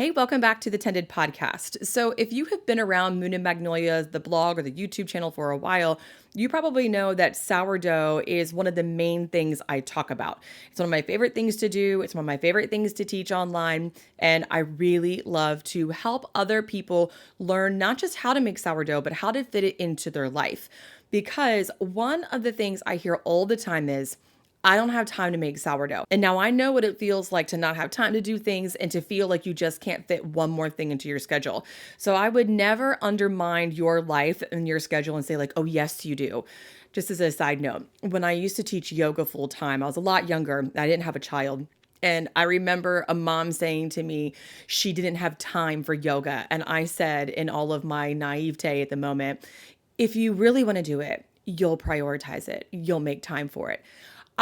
Hey, welcome back to the Tended Podcast. So if you have been around Moon and Magnolias, the blog or the YouTube channel for a while, you probably know that sourdough is one of the main things I talk about. It's one of my favorite things to do. It's one of my favorite things to teach online. And I really love to help other people learn not just how to make sourdough, but how to fit it into their life. Because one of the things I hear all the time is, I don't have time to make sourdough. And now I know what it feels like to not have time to do things and to feel like you just can't fit one more thing into your schedule. So I would never undermine your life and your schedule and say like, oh, yes, you do. Just as a side note, when I used to teach yoga full time, I was a lot younger. I didn't have a child. And I remember a mom saying to me, she didn't have time for yoga. And I said in all of my naivete at the moment, if you really want to do it, you'll prioritize it. You'll make time for it.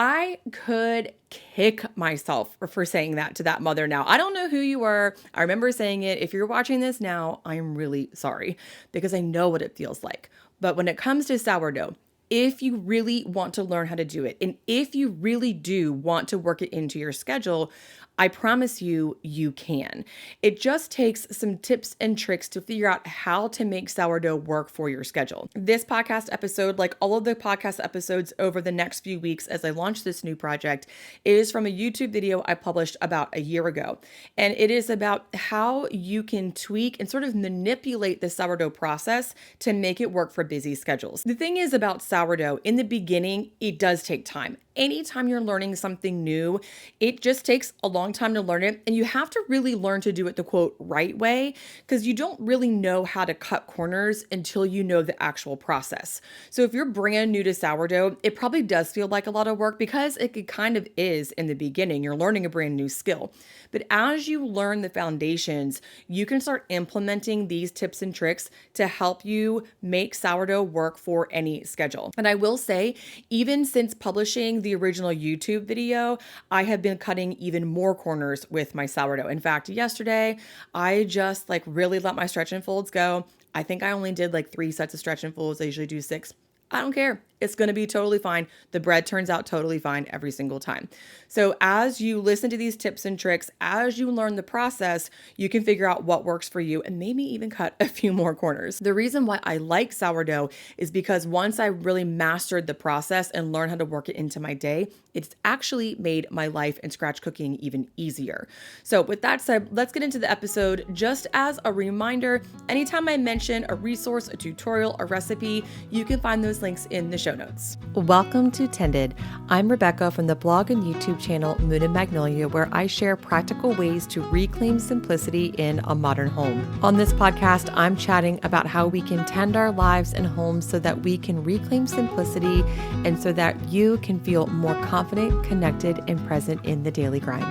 I could kick myself for saying that to that mother now. I don't know who you were. I remember saying it. If you're watching this now, I'm really sorry because I know what it feels like. But when it comes to sourdough, if you really want to learn how to do it, and if you really do want to work it into your schedule, I promise you, you can. It just takes some tips and tricks to figure out how to make sourdough work for your schedule. This podcast episode, like all of the podcast episodes over the next few weeks as I launch this new project, is from a YouTube video I published about a year ago. And it is about how you can tweak and sort of manipulate the sourdough process to make it work for busy schedules. The thing is about sourdough, in the beginning, it does take time. Anytime you're learning something new, it just takes a long time to learn it. And you have to really learn to do it the quote right way, because you don't really know how to cut corners until you know the actual process. So if you're brand new to sourdough, it probably does feel like a lot of work because it kind of is in the beginning. You're learning a brand new skill. But as you learn the foundations, you can start implementing these tips and tricks to help you make sourdough work for any schedule. And I will say, even since publishing the original YouTube video, I have been cutting even more corners with my sourdough. In fact, yesterday, I just really let my stretch and folds go. I think I only did 3 sets of stretch and folds. I usually do 6. I don't care. It's going to be totally fine. The bread turns out totally fine every single time. So as you listen to these tips and tricks, as you learn the process, you can figure out what works for you and maybe even cut a few more corners. The reason why I like sourdough is because once I really mastered the process and learned how to work it into my day, it's actually made my life and scratch cooking even easier. So with that said, let's get into the episode. Just as a reminder, anytime I mention a resource, a tutorial, a recipe, you can find those links in the show notes. Welcome to Tended. I'm Rebecca from the blog and YouTube channel Moon and Magnolia, where I share practical ways to reclaim simplicity in a modern home. On this podcast, I'm chatting about how we can tend our lives and homes so that we can reclaim simplicity and so that you can feel more confident, connected, and present in the daily grind.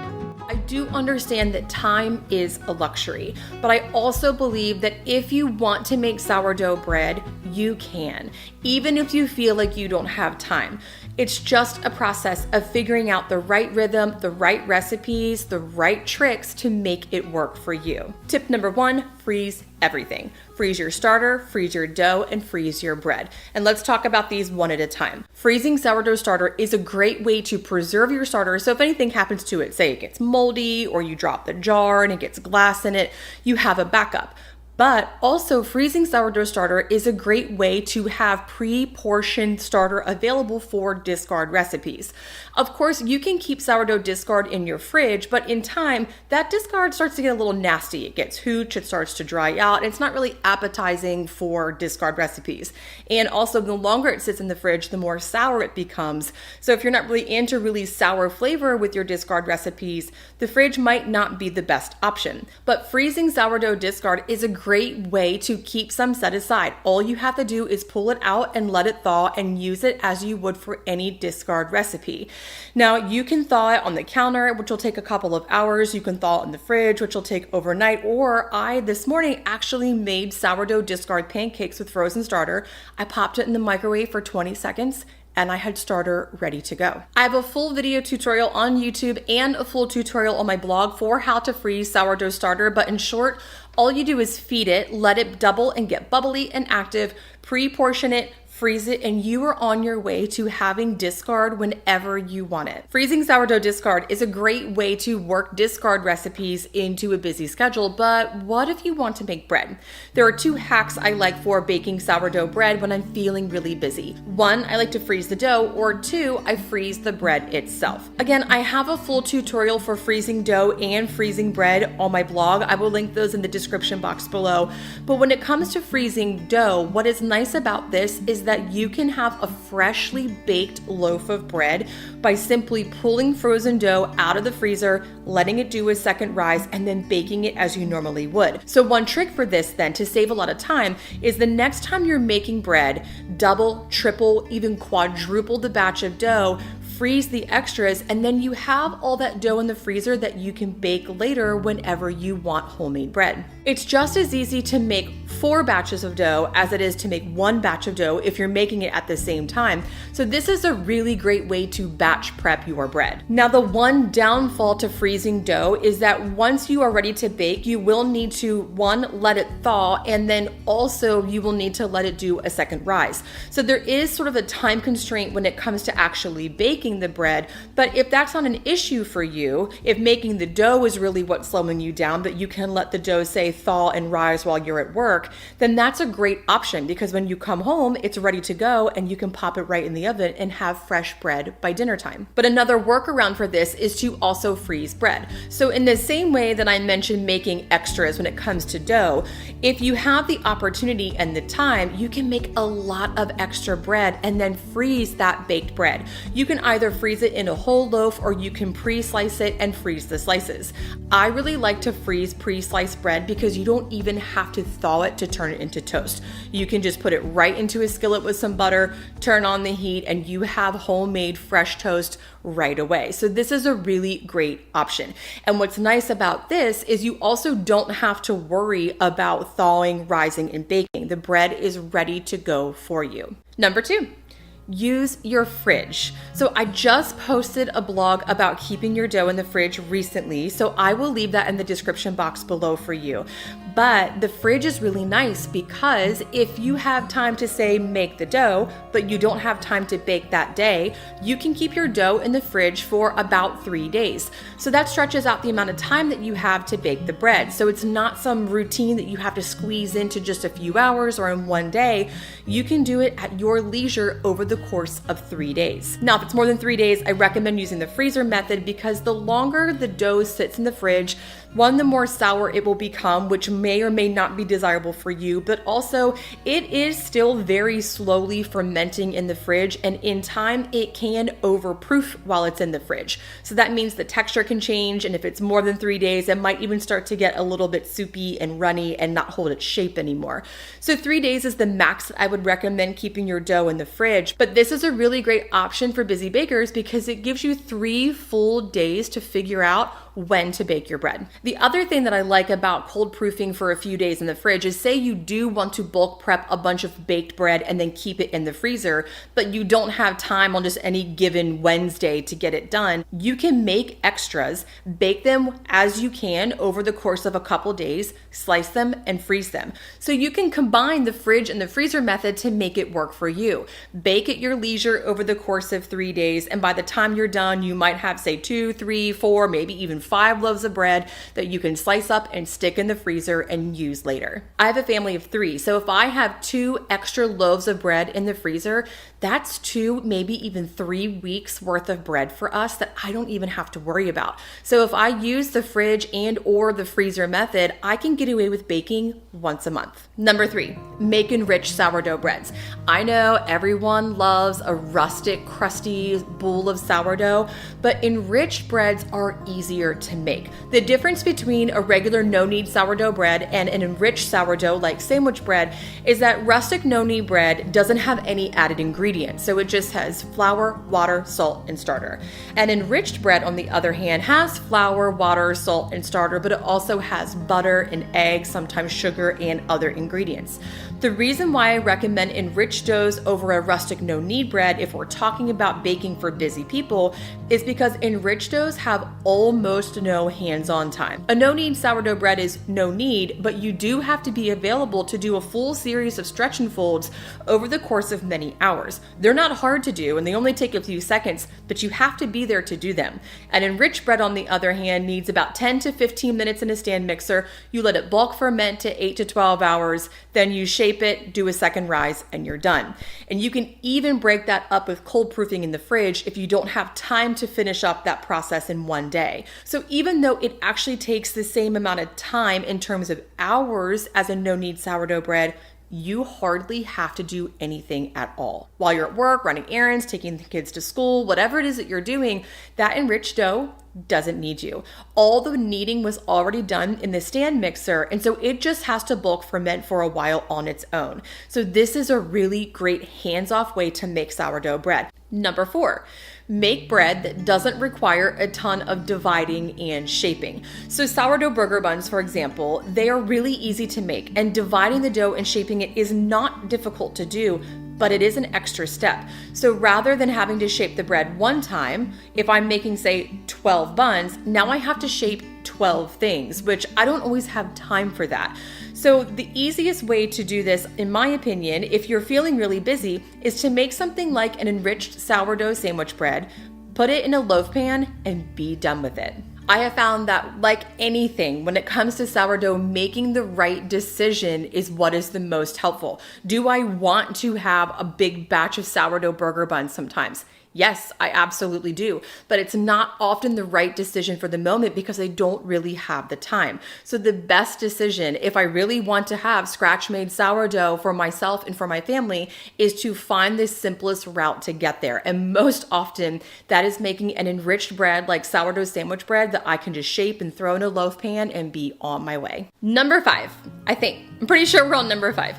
I do understand that time is a luxury, but I also believe that if you want to make sourdough bread, you can, even if you feel like you don't have time. It's just a process of figuring out the right rhythm, the right recipes, the right tricks to make it work for you. Tip number 1, freeze everything. Freeze your starter, freeze your dough, and freeze your bread. And let's talk about these one at a time. Freezing sourdough starter is a great way to preserve your starter. So if anything happens to it, say it gets moldy or you drop the jar and it gets glass in it, you have a backup. But also, freezing sourdough starter is a great way to have pre-portioned starter available for discard recipes. Of course, you can keep sourdough discard in your fridge, but in time, that discard starts to get a little nasty. It gets hooch, it starts to dry out, and it's not really appetizing for discard recipes. And also, the longer it sits in the fridge, the more sour it becomes. So if you're not really into really sour flavor with your discard recipes, the fridge might not be the best option. But freezing sourdough discard is a great way to keep some set aside. All you have to do is pull it out and let it thaw and use it as you would for any discard recipe. Now, you can thaw it on the counter, which will take a couple of hours. You can thaw it in the fridge, which will take overnight. Or I, this morning, actually made sourdough discard pancakes with frozen starter. I popped it in the microwave for 20 seconds and I had starter ready to go. I have a full video tutorial on YouTube and a full tutorial on my blog for how to freeze sourdough starter, but in short, all you do is feed it, let it double and get bubbly and active, pre-portion it, freeze it, and you are on your way to having discard whenever you want it. Freezing sourdough discard is a great way to work discard recipes into a busy schedule, but what if you want to make bread? There are 2 hacks I like for baking sourdough bread when I'm feeling really busy. 1, I like to freeze the dough, or 2, I freeze the bread itself. Again, I have a full tutorial for freezing dough and freezing bread on my blog. I will link those in the description box below. But when it comes to freezing dough, what is nice about this is that you can have a freshly baked loaf of bread by simply pulling frozen dough out of the freezer, letting it do a second rise, and then baking it as you normally would. So one trick for this then, to save a lot of time, is the next time you're making bread, double, triple, even quadruple the batch of dough, freeze the extras, and then you have all that dough in the freezer that you can bake later whenever you want homemade bread. It's just as easy to make 4 batches of dough as it is to make 1 batch of dough if you're making it at the same time. So this is a really great way to batch prep your bread. Now, the one downfall to freezing dough is that once you are ready to bake, you will need to, 1, let it thaw, and then also you will need to let it do a second rise. So there is sort of a time constraint when it comes to actually baking the bread, but if that's not an issue for you, if making the dough is really what's slowing you down, but you can let the dough, say, thaw and rise while you're at work, then that's a great option, because when you come home, it's ready to go and you can pop it right in the oven and have fresh bread by dinner time. But another workaround for this is to also freeze bread. So in the same way that I mentioned making extras when it comes to dough, if you have the opportunity and the time, you can make a lot of extra bread and then freeze that baked bread. You can either freeze it in a whole loaf, or you can pre-slice it and freeze the slices. I really like to freeze pre-sliced bread because you don't even have to thaw it to turn it into toast. You can just put it right into a skillet with some butter, turn on the heat, and you have homemade fresh toast right away. So this is a really great option. And what's nice about this is you also don't have to worry about thawing, rising, and baking. The bread is ready to go for you. Number 2. Use your fridge. So I just posted a blog about keeping your dough in the fridge recently, so I will leave that in the description box below for you. But the fridge is really nice because if you have time to, say, make the dough, but you don't have time to bake that day, you can keep your dough in the fridge for about 3 days. So that stretches out the amount of time that you have to bake the bread. So it's not some routine that you have to squeeze into just a few hours or in one day. You can do it at your leisure over the course of 3 days. Now, if it's more than 3 days, I recommend using the freezer method, because the longer the dough sits in the fridge, 1, the more sour it will become, which may or may not be desirable for you, but also it is still very slowly fermenting in the fridge, and in time it can overproof while it's in the fridge. So that means the texture can change, and if it's more than 3 days, it might even start to get a little bit soupy and runny and not hold its shape anymore. So 3 days is the max that I would recommend keeping your dough in the fridge, but this is a really great option for busy bakers because it gives you 3 full days to figure out when to bake your bread. The other thing that I like about cold proofing for a few days in the fridge is, say you do want to bulk prep a bunch of baked bread and then keep it in the freezer, but you don't have time on just any given Wednesday to get it done. You can make extras, bake them as you can over the course of a couple days, slice them and freeze them. So you can combine the fridge and the freezer method to make it work for you. Bake at your leisure over the course of 3 days, and by the time you're done, you might have, say, 2, 3, 4, maybe even 5 loaves of bread that you can slice up and stick in the freezer and use later. I have a family of 3, so if I have 2 extra loaves of bread in the freezer, that's 2, maybe even 3 weeks worth of bread for us that I don't even have to worry about. So if I use the fridge and or the freezer method, I can get away with baking once a month. Number 3, make enriched sourdough breads. I know everyone loves a rustic, crusty bowl of sourdough, but enriched breads are easier to make. The difference between a regular no-knead sourdough bread and an enriched sourdough like sandwich bread is that rustic no-knead bread doesn't have any added ingredients, so it just has flour, water, salt, and starter. And enriched bread, on the other hand, has flour, water, salt, and starter, but it also has butter and eggs, sometimes sugar, and other ingredients. The reason why I recommend enriched doughs over a rustic no-knead bread if we're talking about baking for busy people is because enriched doughs have almost no hands-on time. A no-knead sourdough bread is no knead, but you do have to be available to do a full series of stretch and folds over the course of many hours. They're not hard to do and they only take a few seconds, but you have to be there to do them. An enriched bread, on the other hand, needs about 10 to 15 minutes in a stand mixer. You let it bulk ferment to 8 to 12 hours, then you shape it, do a second rise, and you're done. And you can even break that up with cold proofing in the fridge if you don't have time to finish up that process in one day. So even though it actually takes the same amount of time in terms of hours as a no-knead sourdough bread, you hardly have to do anything at all. While you're at work, running errands, taking the kids to school, whatever it is that you're doing, that enriched dough doesn't need you. All the kneading was already done in the stand mixer, and so it just has to bulk ferment for a while on its own. So this is a really great hands-off way to make sourdough bread. Number 4, make bread that doesn't require a ton of dividing and shaping. So sourdough burger buns, for example, they are really easy to make, and dividing the dough and shaping it is not difficult to do, but it is an extra step. So rather than having to shape the bread one time, if I'm making, say, 12 buns, now I have to shape 12 things, which I don't always have time for that. So the easiest way to do this, in my opinion, if you're feeling really busy, is to make something like an enriched sourdough sandwich bread, put it in a loaf pan, and be done with it. I have found that, like anything, when it comes to sourdough, making the right decision is what is the most helpful. Do I want to have a big batch of sourdough burger buns sometimes? Yes, I absolutely do, but it's not often the right decision for the moment because I don't really have the time. So the best decision, if I really want to have scratch-made sourdough for myself and for my family, is to find the simplest route to get there. And most often, that is making an enriched bread like sourdough sandwich bread that I can just shape and throw in a loaf pan and be on my way. Number 5, I'm pretty sure we're on number 5.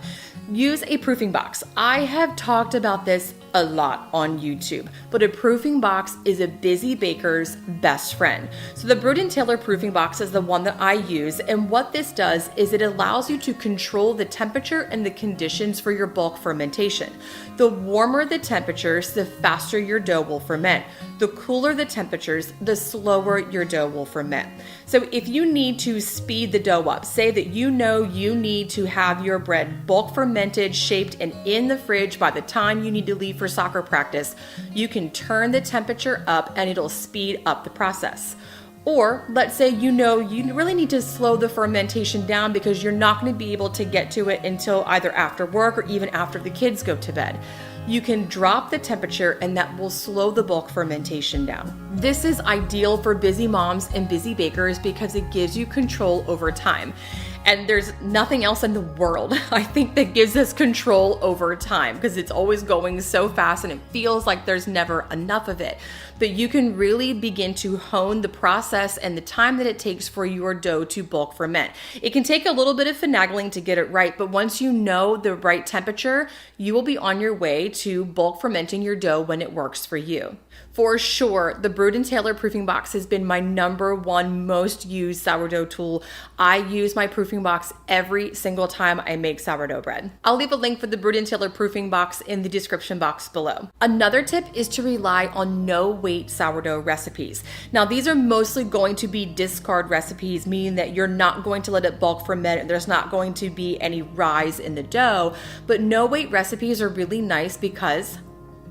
Use a proofing box. I have talked about this a lot on YouTube, but a proofing box is a busy baker's best friend. So the Bruden Taylor proofing box is the one that I use, and what this does is it allows you to control the temperature and the conditions for your bulk fermentation. The warmer the temperatures, the faster your dough will ferment. The cooler the temperatures, the slower your dough will ferment. So if you need to speed the dough up, say that you know you need to have your bread bulk fermented, shaped, and in the fridge by the time you need to leave for soccer practice, you can turn the temperature up and it'll speed up the process. Or let's say you know you really need to slow the fermentation down because you're not going to be able to get to it until either after work or even after the kids go to bed. You can drop the temperature and that will slow the bulk fermentation down. This is ideal for busy moms and busy bakers because it gives you control over time. And there's nothing else in the world, I think, that gives us control over time because it's always going so fast and it feels like there's never enough of it. But you can really begin to hone the process and the time that it takes for your dough to bulk ferment. It can take a little bit of finagling to get it right, but once you know the right temperature, you will be on your way to bulk fermenting your dough when it works for you. For sure, the Bruden Taylor proofing box has been my number one most used sourdough tool. I use my proofing box every single time I make sourdough bread. I'll leave a link for the Bruden Taylor proofing box in the description box below. Another tip is to rely on no-weight sourdough recipes. Now, these are mostly going to be discard recipes, meaning that you're not going to let it bulk ferment and there's not going to be any rise in the dough, but no-weight recipes are really nice because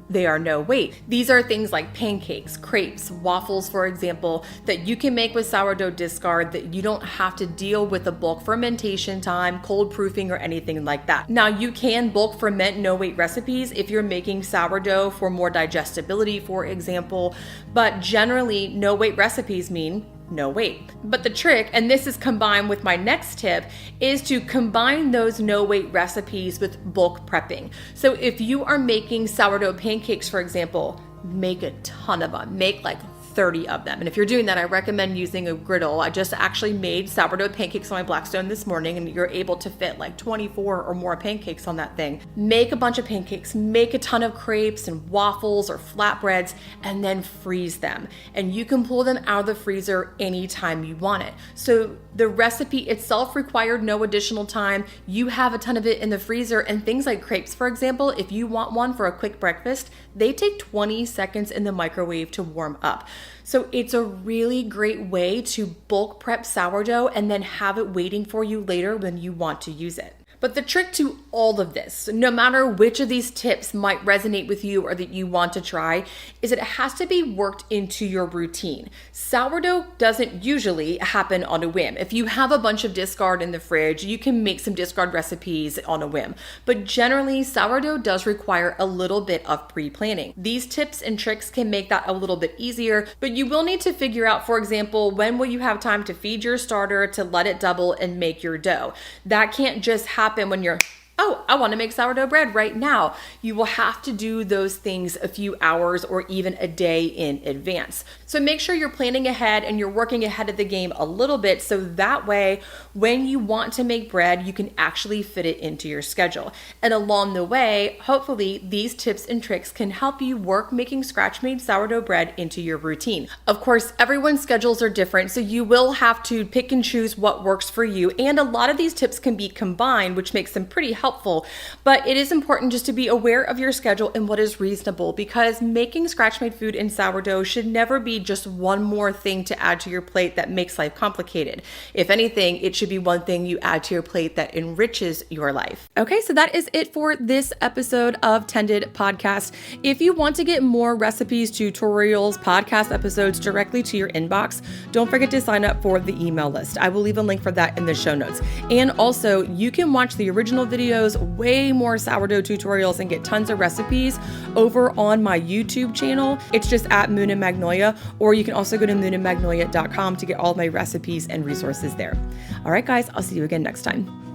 they are no weight. These are things like pancakes, crepes, waffles, for example, that you can make with sourdough discard that you don't have to deal with the bulk fermentation time, cold proofing, or anything like that. Now, you can bulk ferment no weight recipes if you're making sourdough for more digestibility, for example, but generally no weight recipes mean no weight. But the trick, and this is combined with my next tip, is to combine those no weight recipes with bulk prepping. So if you are making sourdough pancakes, for example, make a ton of them. Make like 30 of them. And if you're doing that, I recommend using a griddle. I just actually made sourdough pancakes on my Blackstone this morning, and you're able to fit like 24 or more pancakes on that thing. Make a bunch of pancakes, make a ton of crepes and waffles or flatbreads, and then freeze them. And you can pull them out of the freezer anytime you want it. So the recipe itself required no additional time. You have a ton of it in the freezer, and things like crepes, for example, if you want one for a quick breakfast, they take 20 seconds in the microwave to warm up. So it's a really great way to bulk prep sourdough and then have it waiting for you later when you want to use it. But the trick to all of this, no matter which of these tips might resonate with you or that you want to try, is that it has to be worked into your routine. Sourdough doesn't usually happen on a whim. If you have a bunch of discard in the fridge, you can make some discard recipes on a whim. But generally, sourdough does require a little bit of pre-planning. These tips and tricks can make that a little bit easier, but you will need to figure out, for example, when will you have time to feed your starter to let it double and make your dough. That can't just happen when you're, oh, I want to make sourdough bread right now. You will have to do those things a few hours or even a day in advance. So make sure you're planning ahead and you're working ahead of the game a little bit, so that way, when you want to make bread, you can actually fit it into your schedule. And along the way, hopefully these tips and tricks can help you work making scratch-made sourdough bread into your routine. Of course, everyone's schedules are different, so you will have to pick and choose what works for you. And a lot of these tips can be combined, which makes them pretty helpful. But it is important just to be aware of your schedule and what is reasonable, because making scratch-made food in sourdough should never be just one more thing to add to your plate that makes life complicated. If anything, it should be one thing you add to your plate that enriches your life. Okay, so that is it for this episode of Tended Podcast. If you want to get more recipes, tutorials, podcast episodes directly to your inbox, don't forget to sign up for the email list. I will leave a link for that in the show notes. And also, you can watch the original videos, way more sourdough tutorials, and get tons of recipes over on my YouTube channel. It's just at Moon and Magnolia, or you can also go to moonandmagnolia.com to get all of my recipes and resources there. All right, guys, I'll see you again next time.